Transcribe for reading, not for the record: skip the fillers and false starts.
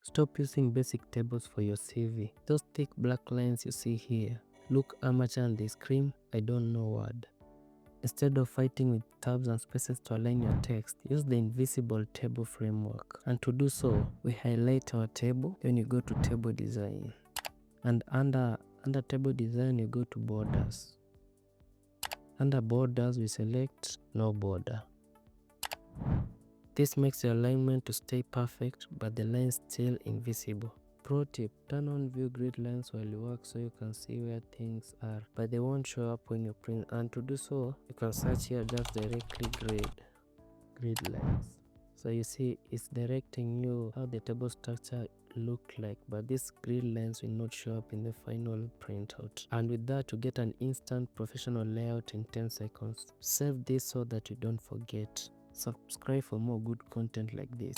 Stop using basic tables for your CV. Those thick black lines you see here look amateur and they scream, "I don't know word." Instead of fighting with tabs and spaces to align your text, use the invisible table framework. And to do so, we highlight our table, then you go to table design. And under table design, you go to borders. Under borders, we select no border. This makes the alignment to stay perfect, but the lines still invisible. Pro tip, turn on view grid lines while you work so you can see where things are, but they won't show up when you print. And to do so, you can search here just directly grid lines. So you see it's directing you how the table structure look like, but these grid lines will not show up in the final printout. And with that, you get an instant professional layout in 10 seconds. Save this so that you don't forget. Subscribe for more good content like this.